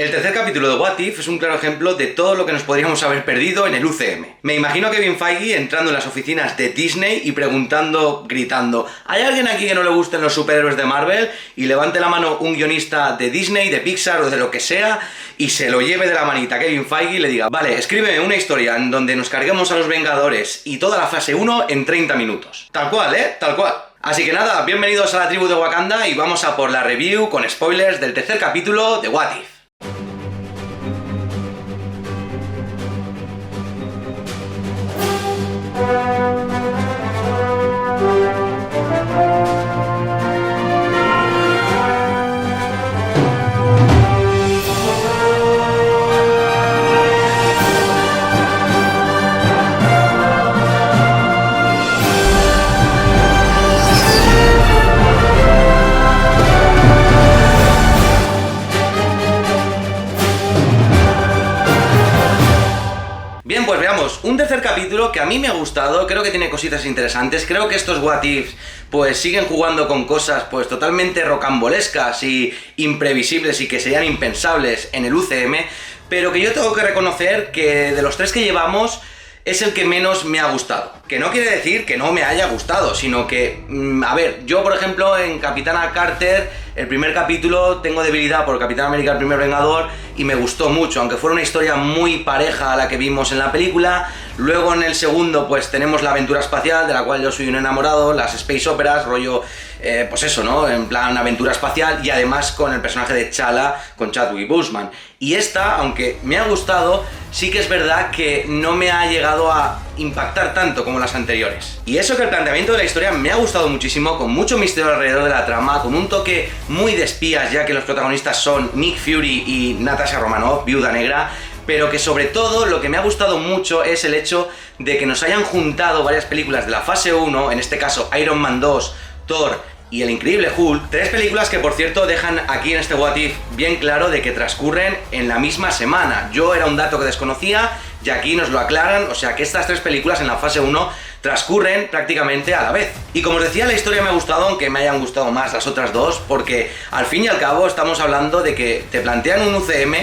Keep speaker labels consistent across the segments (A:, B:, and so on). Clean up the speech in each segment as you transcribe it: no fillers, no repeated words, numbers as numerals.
A: El tercer capítulo de What If es un claro ejemplo de todo lo que nos podríamos haber perdido en el UCM. Me imagino a Kevin Feige entrando en las oficinas de Disney y preguntando, gritando: ¿hay alguien aquí que no le gusten los superhéroes de Marvel? Y levante la mano un guionista de Disney, de Pixar o de lo que sea y se lo lleve de la manita a Kevin Feige y le diga: vale, escríbeme una historia en donde nos carguemos a los Vengadores y toda la fase 1 en 30 minutos. Tal cual, tal cual. Así que nada, bienvenidos a la tribu de Wakanda y vamos a por la review con spoilers del tercer capítulo de What If. Bien, pues veamos, un tercer capítulo que a mí me ha gustado, creo que tiene cositas interesantes, creo que estos What Ifs pues siguen jugando con cosas pues totalmente rocambolescas y imprevisibles y que serían impensables en el UCM, pero que yo tengo que reconocer que de los tres que llevamos es el que menos me ha gustado. Que no quiere decir que no me haya gustado, sino que, a ver, yo por ejemplo en Capitana Carter, el primer capítulo, tengo debilidad por Capitán América, el primer Vengador, y me gustó mucho, aunque fuera una historia muy pareja a la que vimos en la película. Luego en el segundo pues tenemos la aventura espacial, de la cual yo soy un enamorado, las space operas, rollo, pues eso, ¿no? En plan aventura espacial, y además con el personaje de T'Challa, con Chadwick Boseman. Y esta, aunque me ha gustado, sí que es verdad que no me ha llegado a impactar tanto como las anteriores. Y eso que el planteamiento de la historia me ha gustado muchísimo, con mucho misterio alrededor de la trama, con un toque muy de espías, ya que los protagonistas son Nick Fury y Natasha Romanoff, Viuda Negra, pero que sobre todo lo que me ha gustado mucho es el hecho de que nos hayan juntado varias películas de la fase 1, en este caso Iron Man 2, Thor y El Increíble Hulk, tres películas que por cierto dejan aquí en este What If bien claro de que transcurren en la misma semana. Yo era un dato que desconocía y aquí nos lo aclaran, o sea que estas tres películas en la fase 1 transcurren prácticamente a la vez. Y como os decía, la historia me ha gustado, aunque me hayan gustado más las otras dos, porque al fin y al cabo estamos hablando de que te plantean un UCM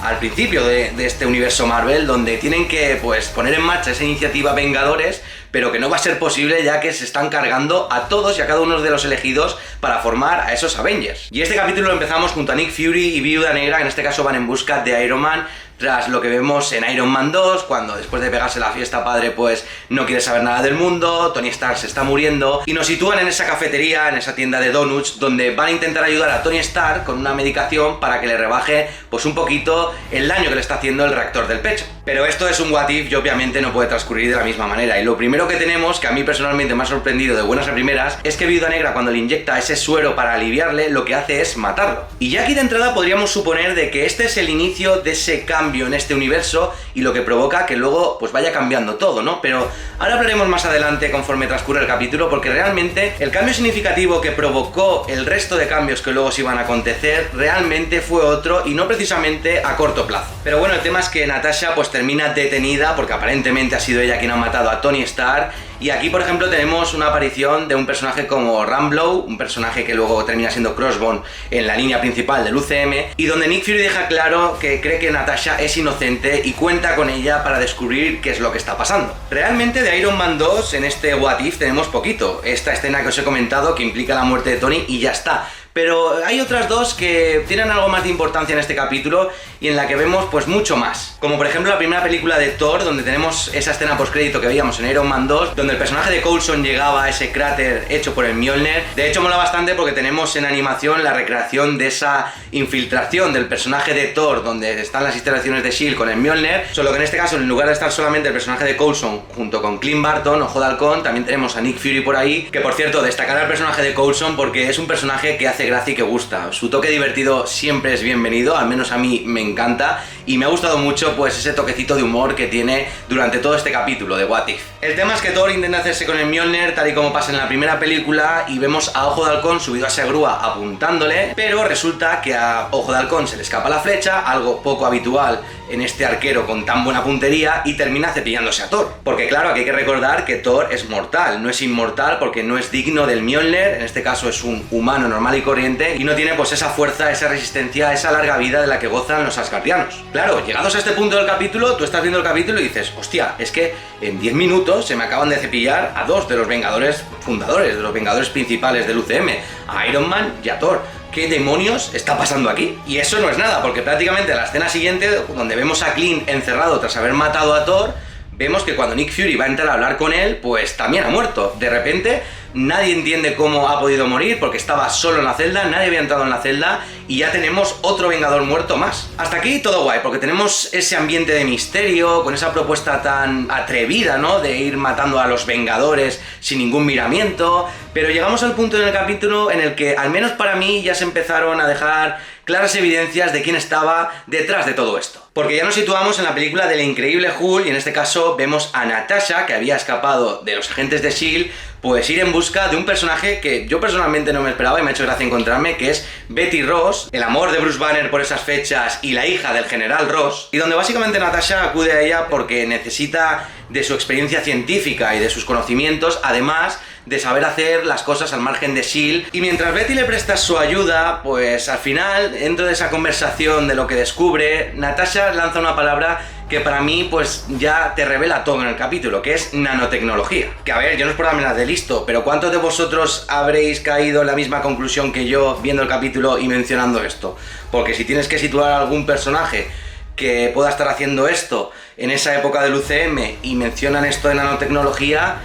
A: al principio de este universo Marvel, donde tienen que pues poner en marcha esa iniciativa Vengadores, pero que no va a ser posible ya que se están cargando a todos y a cada uno de los elegidos para formar a esos Avengers. Y este capítulo lo empezamos junto a Nick Fury y Viuda Negra, que en este caso van en busca de Iron Man, tras lo que vemos en Iron Man 2, cuando después de pegarse la fiesta padre pues no quiere saber nada del mundo, Tony Stark se está muriendo, y nos sitúan en esa cafetería, en esa tienda de donuts, donde van a intentar ayudar a Tony Stark con una medicación para que le rebaje pues un poquito el daño que le está haciendo el reactor del pecho. Pero esto es un What If y obviamente no puede transcurrir de la misma manera, y lo primero que tenemos, que a mí personalmente me ha sorprendido de buenas a primeras, es que Viuda Negra, cuando le inyecta ese suero para aliviarle, lo que hace es matarlo. Y ya aquí de entrada podríamos suponer de que este es el inicio de ese cambio en este universo y lo que provoca que luego pues vaya cambiando todo, ¿no? Pero ahora hablaremos más adelante conforme transcurre el capítulo, porque realmente el cambio significativo que provocó el resto de cambios que luego se iban a acontecer realmente fue otro, y no precisamente a corto plazo. Pero bueno, el tema es que Natasha pues termina detenida porque aparentemente ha sido ella quien ha matado a Tony Stark. Y aquí, por ejemplo, tenemos una aparición de un personaje como Rambeau, un personaje que luego termina siendo Crossbone en la línea principal del UCM, y donde Nick Fury deja claro que cree que Natasha es inocente y cuenta con ella para descubrir qué es lo que está pasando. Realmente de Iron Man 2 en este What If tenemos poquito, esta escena que os he comentado que implica la muerte de Tony y ya está. Pero hay otras dos que tienen algo más de importancia en este capítulo y en la que vemos pues mucho más. Como por ejemplo la primera película de Thor, donde tenemos esa escena postcrédito que veíamos en Iron Man 2, donde el personaje de Coulson llegaba a ese cráter hecho por el Mjolnir. De hecho mola bastante porque tenemos en animación la recreación de esa infiltración del personaje de Thor, donde están las instalaciones de S.H.I.E.L.D. con el Mjolnir, solo que en este caso, en lugar de estar solamente el personaje de Coulson junto con Clint Barton, Ojo de Halcón, también tenemos a Nick Fury por ahí, que por cierto, destacar al personaje de Coulson porque es un personaje que hace gracia y que gusta. Su toque divertido siempre es bienvenido, al menos a mí me encanta, y me ha gustado mucho pues ese toquecito de humor que tiene durante todo este capítulo de What If. El tema es que Thor intenta hacerse con el Mjolnir tal y como pasa en la primera película, y vemos a Ojo de Halcón subido a esa grúa apuntándole, pero resulta que a Ojo de Halcón se le escapa la flecha, algo poco habitual en este arquero con tan buena puntería y termina cepillándose a Thor. Porque claro, aquí hay que recordar que Thor es mortal, no es inmortal porque no es digno del Mjolnir, en este caso es un humano normal y corriente y no tiene pues esa fuerza, esa resistencia, esa larga vida de la que gozan los asgardianos. Claro, llegados a este punto del capítulo, tú estás viendo el capítulo y dices, hostia, es que en 10 minutos se me acaban de cepillar a 2 de los Vengadores fundadores, de los Vengadores principales del UCM, a Iron Man y a Thor. ¿Qué demonios está pasando aquí? Y eso no es nada, porque prácticamente la escena siguiente, donde vemos a Clint encerrado tras haber matado a Thor, vemos que cuando Nick Fury va a entrar a hablar con él, pues también ha muerto. De repente, nadie entiende cómo ha podido morir, porque estaba solo en la celda, nadie había entrado en la celda, y ya tenemos otro Vengador muerto más. Hasta aquí todo guay, porque tenemos ese ambiente de misterio, con esa propuesta tan atrevida, ¿no?, de ir matando a los Vengadores sin ningún miramiento, pero llegamos al punto en el capítulo en el que, al menos para mí, ya se empezaron a dejar claras evidencias de quién estaba detrás de todo esto. Porque ya nos situamos en la película del Increíble Hulk y en este caso vemos a Natasha, que había escapado de los agentes de S.H.I.E.L.D., pues ir en busca de un personaje que yo personalmente no me esperaba y me ha hecho gracia encontrarme, que es Betty Ross, el amor de Bruce Banner por esas fechas y la hija del general Ross, y donde básicamente Natasha acude a ella porque necesita de su experiencia científica y de sus conocimientos, además de saber hacer las cosas al margen de S.H.I.E.L.D. Y mientras Betty le presta su ayuda, pues al final, dentro de esa conversación de lo que descubre, Natasha lanza una palabra que para mí pues ya te revela todo en el capítulo, que es nanotecnología. Que a ver, yo no es por darme las de listo, pero ¿cuántos de vosotros habréis caído en la misma conclusión que yo viendo el capítulo y mencionando esto? Porque si tienes que situar a algún personaje que pueda estar haciendo esto en esa época del UCM y mencionan esto de nanotecnología,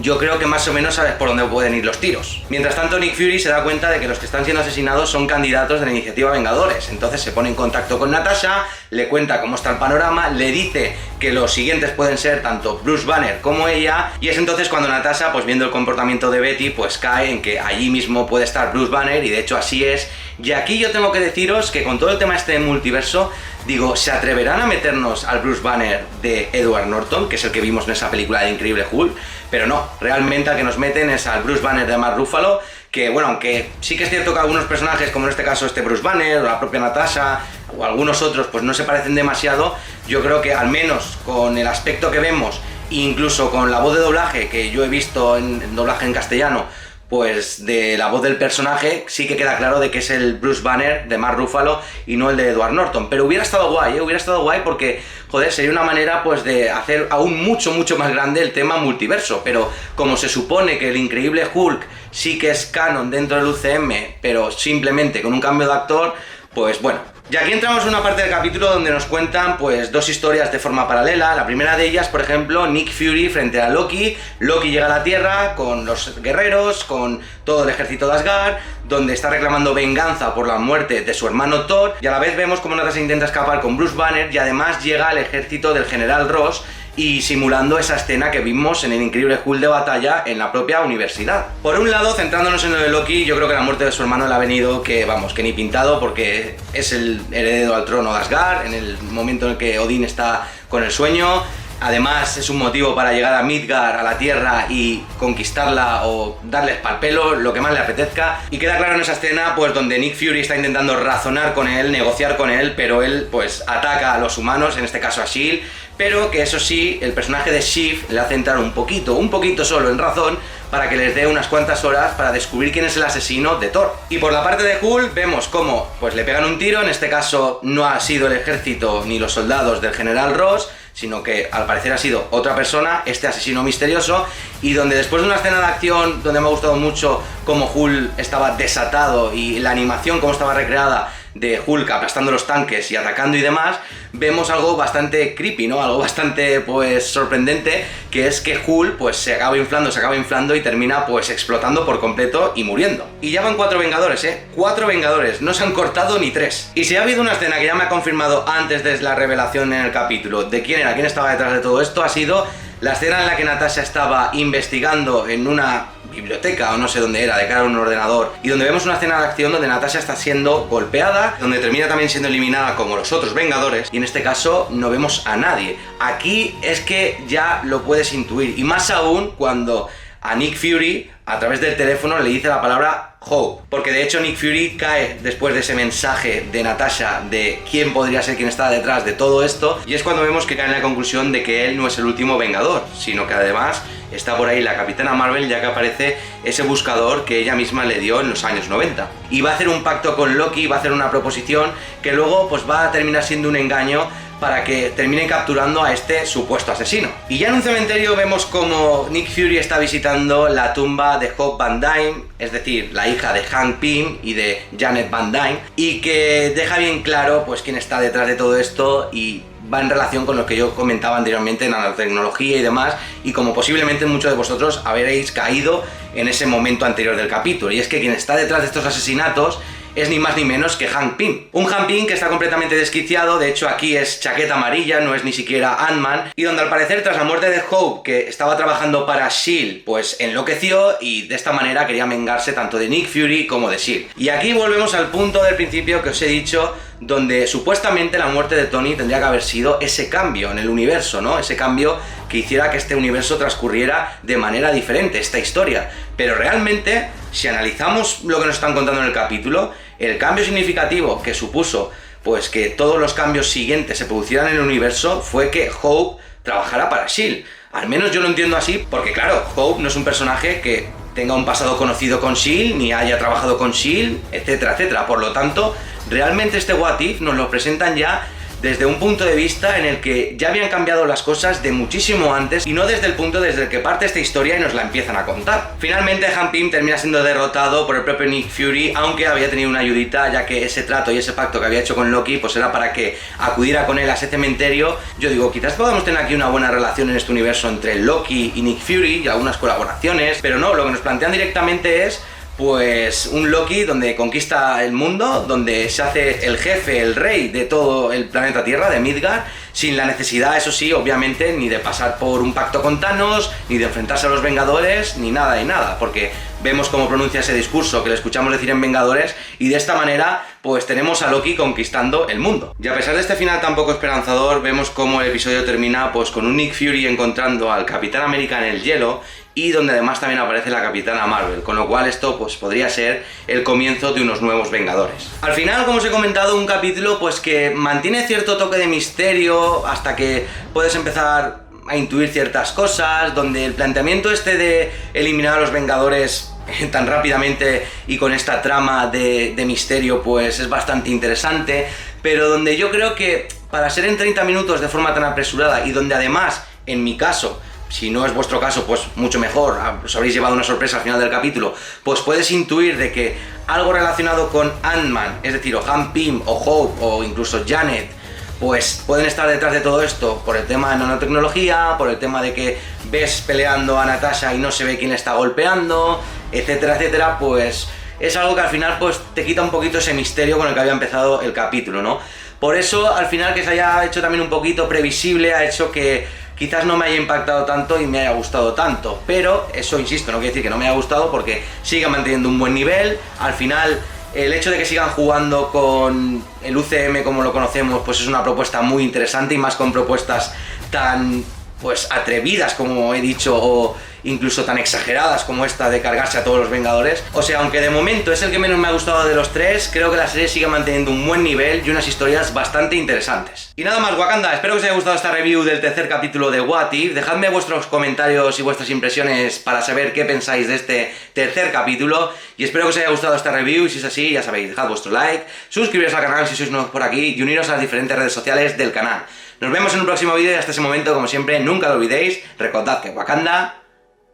A: yo creo que más o menos sabes por dónde pueden ir los tiros. Mientras tanto, Nick Fury se da cuenta de que los que están siendo asesinados son candidatos de la iniciativa Vengadores. Entonces se pone en contacto con Natasha, le cuenta cómo está el panorama, le dice que los siguientes pueden ser tanto Bruce Banner como ella, y es entonces cuando Natasha, pues viendo el comportamiento de Betty, pues cae en que allí mismo puede estar Bruce Banner, y de hecho así es. Y aquí yo tengo que deciros que con todo el tema este de multiverso, digo, ¿se atreverán a meternos al Bruce Banner de Edward Norton, que es el que vimos en esa película de Increíble Hulk? Pero no, realmente al que nos meten es al Bruce Banner de Mark Ruffalo, que bueno, aunque sí que es cierto que algunos personajes, como en este caso este Bruce Banner, o la propia Natasha, o algunos otros, pues no se parecen demasiado, yo creo que al menos con el aspecto que vemos, incluso con la voz de doblaje, que yo he visto en doblaje en castellano, pues de la voz del personaje sí que queda claro de que es el Bruce Banner de Mark Ruffalo y no el de Edward Norton. Pero hubiera estado guay, hubiera estado guay porque, joder, sería una manera pues de hacer aún mucho más grande el tema multiverso. Pero como se supone que el Increíble Hulk sí que es canon dentro del UCM, pero simplemente con un cambio de actor, pues bueno. Y aquí entramos en una parte del capítulo donde nos cuentan pues dos historias de forma paralela. La primera de ellas, por ejemplo, Nick Fury frente a Loki. Loki llega a la Tierra con los guerreros, con todo el ejército de Asgard, donde está reclamando venganza por la muerte de su hermano Thor, y a la vez vemos como Natasha intenta escapar con Bruce Banner, y además llega el ejército del general Ross, y simulando esa escena que vimos en el Increíble Hulk de batalla en la propia universidad. Por un lado, centrándonos en lo de Loki, yo creo que la muerte de su hermano le ha venido que, vamos, que ni pintado, porque es el heredero al trono de Asgard, en el momento en el que Odín está con el sueño. Además es un motivo para llegar a Midgard, a la Tierra, y conquistarla o darles pal pelo, lo que más le apetezca. Y queda claro en esa escena pues donde Nick Fury está intentando razonar con él, negociar con él, pero él pues ataca a los humanos, en este caso a S.H.I.E.L.D., pero que eso sí, el personaje de Shiv le hace entrar un poquito solo en razón, para que les dé unas cuantas horas para descubrir quién es el asesino de Thor. Y por la parte de Hulk vemos cómo pues le pegan un tiro, en este caso no ha sido el ejército ni los soldados del general Ross, sino que al parecer ha sido otra persona, este asesino misterioso, y donde después de una escena de acción donde me ha gustado mucho cómo Hulk estaba desatado y la animación cómo estaba recreada de Hulk aplastando los tanques y atacando y demás, vemos algo bastante creepy, ¿no? Algo bastante pues sorprendente, que es que Hulk pues se acaba inflando y termina pues explotando por completo y muriendo. Y ya van 4 Vengadores, 4 Vengadores, no se han cortado ni 3. Y si ha habido una escena que ya me ha confirmado antes de la revelación en el capítulo de quién estaba detrás de todo esto, ha sido la escena en la que Natasha estaba investigando en una biblioteca o no sé dónde era, de cara a un ordenador, y donde vemos una escena de acción donde Natasha está siendo golpeada, donde termina también siendo eliminada como los otros Vengadores, y en este caso no vemos a nadie. Aquí es que ya lo puedes intuir, y más aún cuando a Nick Fury, a través del teléfono le dice la palabra Hope, porque de hecho Nick Fury cae después de ese mensaje de Natasha de quién podría ser quien está detrás de todo esto, y es cuando vemos que cae en la conclusión de que él no es el último Vengador, sino que además está por ahí la Capitana Marvel, ya que aparece ese buscador que ella misma le dio en los años 90. Y va a hacer un pacto con Loki, va a hacer una proposición que luego pues va a terminar siendo un engaño para que termine capturando a este supuesto asesino. Y ya en un cementerio vemos como Nick Fury está visitando la tumba de Hope Van Dyne, es decir, la hija de Hank Pym y de Janet Van Dyne, y que deja bien claro pues quién está detrás de todo esto, y va en relación con lo que yo comentaba anteriormente en nanotecnología y demás, y como posiblemente muchos de vosotros habréis caído en ese momento anterior del capítulo, y es que quien está detrás de estos asesinatos es ni más ni menos que Hank Pym. Un Hank Pym que está completamente desquiciado, de hecho aquí es chaqueta amarilla, no es ni siquiera Ant-Man, y donde al parecer tras la muerte de Hope, que estaba trabajando para S.H.I.E.L.D., pues enloqueció y de esta manera quería vengarse tanto de Nick Fury como de S.H.I.E.L.D. Y aquí volvemos al punto del principio que os he dicho, donde supuestamente la muerte de Tony tendría que haber sido ese cambio en el universo, ¿no? Ese cambio que hiciera que este universo transcurriera de manera diferente, esta historia. Pero realmente, si analizamos lo que nos están contando en el capítulo, el cambio significativo que supuso pues que todos los cambios siguientes se producieran en el universo fue que Hope trabajara para S.H.I.E.L.D. Al menos yo lo entiendo así, porque claro, Hope no es un personaje que tenga un pasado conocido con S.H.I.E.L.D., ni haya trabajado con S.H.I.E.L.D., etcétera, etcétera. Por lo tanto, realmente este What If nos lo presentan ya desde un punto de vista en el que ya habían cambiado las cosas de muchísimo antes, y no desde el punto desde el que parte esta historia y nos la empiezan a contar. Finalmente Hank Pym termina siendo derrotado por el propio Nick Fury, aunque había tenido una ayudita, ya que ese trato y ese pacto que había hecho con Loki pues era para que acudiera con él a ese cementerio. Yo digo, quizás podamos tener aquí una buena relación en este universo entre Loki y Nick Fury y algunas colaboraciones, pero no, lo que nos plantean directamente es pues un Loki donde conquista el mundo, donde se hace el jefe, el rey de todo el planeta Tierra, de Midgard, sin la necesidad, eso sí, obviamente, ni de pasar por un pacto con Thanos, ni de enfrentarse a los Vengadores, ni nada y nada, porque vemos cómo pronuncia ese discurso que le escuchamos decir en Vengadores, y de esta manera pues tenemos a Loki conquistando el mundo. Y a pesar de este final tan poco esperanzador, vemos cómo el episodio termina pues con un Nick Fury encontrando al Capitán América en el hielo, y donde además también aparece la Capitana Marvel, con lo cual esto pues podría ser el comienzo de unos nuevos Vengadores. Al final, como os he comentado, un capítulo pues que mantiene cierto toque de misterio hasta que puedes empezar a intuir ciertas cosas, donde el planteamiento este de eliminar a los Vengadores tan rápidamente y con esta trama de misterio pues es bastante interesante, pero donde yo creo que para ser en 30 minutos de forma tan apresurada, y donde además, en mi caso, si no es vuestro caso, pues mucho mejor, os habréis llevado una sorpresa al final del capítulo, pues puedes intuir de que algo relacionado con Ant-Man, es decir, o Hank Pym, o Hope, o incluso Janet, pues pueden estar detrás de todo esto por el tema de nanotecnología, por el tema de que ves peleando a Natasha y no se ve quién le está golpeando, etcétera, etcétera. Pues es algo que al final pues te quita un poquito ese misterio con el que había empezado el capítulo, ¿no? Por eso al final que se haya hecho también un poquito previsible ha hecho que quizás no me haya impactado tanto y me haya gustado tanto, pero eso, insisto, no quiere decir que no me haya gustado, porque sigue manteniendo un buen nivel. Al final, el hecho de que sigan jugando con el UCM como lo conocemos, pues es una propuesta muy interesante, y más con propuestas tan pues atrevidas como he dicho, o incluso tan exageradas como esta de cargarse a todos los Vengadores. O sea, aunque de momento es el que menos me ha gustado de los tres, creo que la serie sigue manteniendo un buen nivel y unas historias bastante interesantes. Y nada más, Wakanda, espero que os haya gustado esta review del tercer capítulo de What If. Dejadme vuestros comentarios y vuestras impresiones para saber qué pensáis de este tercer capítulo, y espero que os haya gustado esta review, y si es así, ya sabéis, dejad vuestro like, suscribiros al canal si sois nuevos por aquí y uniros a las diferentes redes sociales del canal. Nos vemos en un próximo vídeo, y hasta ese momento, como siempre, nunca lo olvidéis, recordad que Wakanda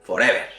A: forever.